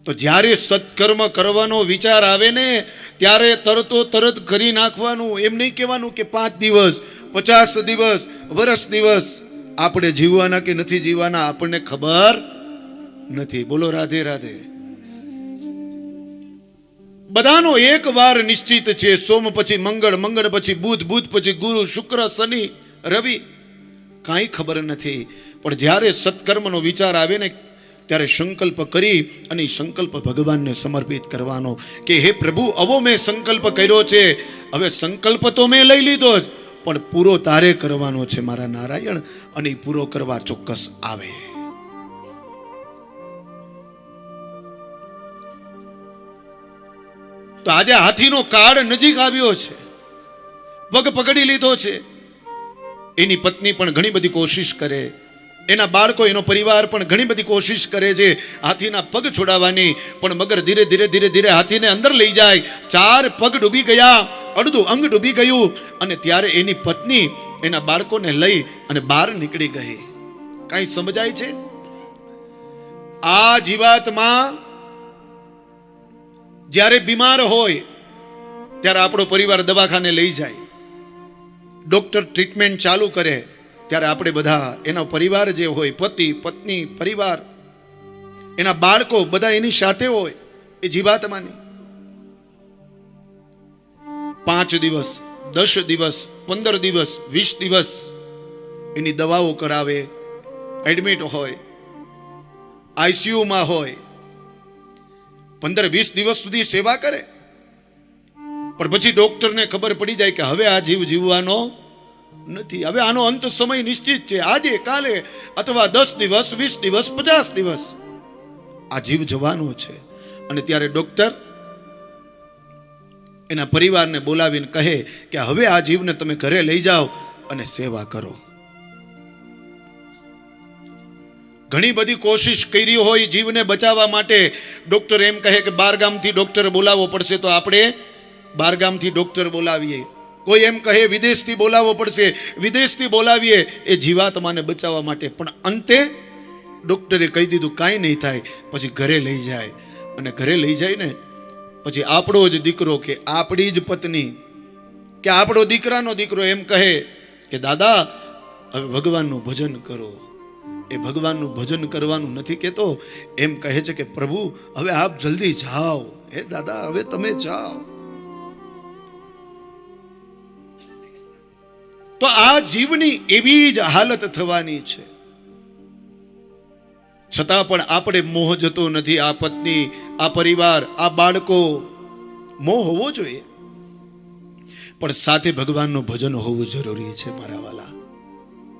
તો જ્યારે સત્કર્મ કરવાનો વિચાર આવે ને ત્યારે તરત કરી નાખવાનું. એમ નહીં કહેવાનું કે 5 દિવસ 50 દિવસ વર્ષ દિવસ આપણે જીવવાના કે નથી જીવવાના આપણને ખબર નથી. બોલો રાધે રાધે. બધાનો એક વાર નિશ્ચિત છે. સોમ પછી મંગળ, મંગળ પછી બુધ, બુધ પછી ગુરુ, શુક્ર, શનિ, રવિ. કાંઈ ખબર નથી. પણ જ્યારે સત્કર્મનો વિચાર આવે ને ત્યારે સંકલ્પ કરી અને સંકલ્પ ભગવાનને સમર્પિત કરવાનો કે હે પ્રભુ, આવો મેં સંકલ્પ કર્યો છે, હવે સંકલ્પ તો મેં લઈ લીધો જ, પણ પૂરો તારે કરવાનો છે મારા નારાયણ, અને પૂરો કરવા ચોક્કસ આવે. તો આજે હાથીનો કાળ નજીક આવ્યો છે, પગ પકડી લીધો છે. એની પત્ની પણ ઘણી બધી કોશિશ કરે, એના બાળકો, એનો પરિવાર પણ ઘણી બધી કોશિશ કરે છે હાથીના પગ છોડાવવાની, પણ મગર ધીરે ધીરે હાથીને અંદર લઈ જાય. 4 પગ ડૂબી ગયા, અડધું અંગ ડૂબી ગયું, અને ત્યારે એની પત્ની એના બાળકોને લઈ અને બહાર નીકળી ગઈ. કાંઈ સમજાય છે? આ જીવાતમાં જ્યારે બીમાર હોય ત્યારે આપણો પરિવાર દવાખાને લઈ જાય, ડોક્ટર ટ્રીટમેન્ટ ચાલુ કરે, ત્યારે આપણે બધા એનો પરિવાર જે હોય, પતિ પત્ની, પરિવાર, એના બાળકો બધા એની સાથે હોય. એ જીવાત્માની 5 દિવસ 10 દિવસ 15 દિવસ 20 દિવસ એની દવાઓ કરાવે, એડમિટ હોય, આઈસીયુમાં હોય, 15-20 દિવસ સુધી સેવા કરે. પણ પછી ડોક્ટરને ખબર પડી જાય કે હવે આ જીવ જીવવાનો નથી, હવે આનો અંત સમય નિશ્ચિત છે, આજે કાલે, અથવા 10 દિવસ 20 દિવસ 50 દિવસ આ જીવ જવાનો છે. અને ત્યારે ડોક્ટર એના પરિવારને બોલાવીને કહે કે હવે આ જીવને તમે ઘરે લઈ જાઓ અને સેવા કરો. ઘણી બધી કોશિશ કરી હોય જીવને બચાવવા માટે. ડોક્ટર એમ કહે કે 12 ગામથી ડોક્ટર બોલાવવો પડશે, તો આપણે 12 ગામથી ડોક્ટર બોલાવીએ. કોઈ એમ કહે વિદેશથી બોલાવવો પડશે, વિદેશથી બોલાવીએ એ જીવાત્માને બચાવવા માટે. પણ અંતે ડોક્ટરે કહી દીધું કાંઈ નહીં થાય. પછી ઘરે લઈ જાય, અને ઘરે લઈ જાય ને પછી આપણો જ દીકરો કે આપણી જ પત્ની કે આપણો દીકરાનો દીકરો એમ કહે કે દાદા હવે ભગવાનનું ભજન કરો. એ ભગવાનનું ભજન કરવાનું નથી કહેતો, એમ કહે છે કે પ્રભુ હવે આપ જલ્દી જાઓ, હે દાદા હવે તમે જાઓ. તો આ જીવની એવી જ હાલત થવાની છે. છતાં પણ આપણે મોહ જતો નથી. આ પત્ની, આ પરિવાર, આ બાળકો, મોહ હોવો જોઈએ, પણ સાથે ભગવાનનું ભજન હોવું જરૂરી છે મારા વાલા.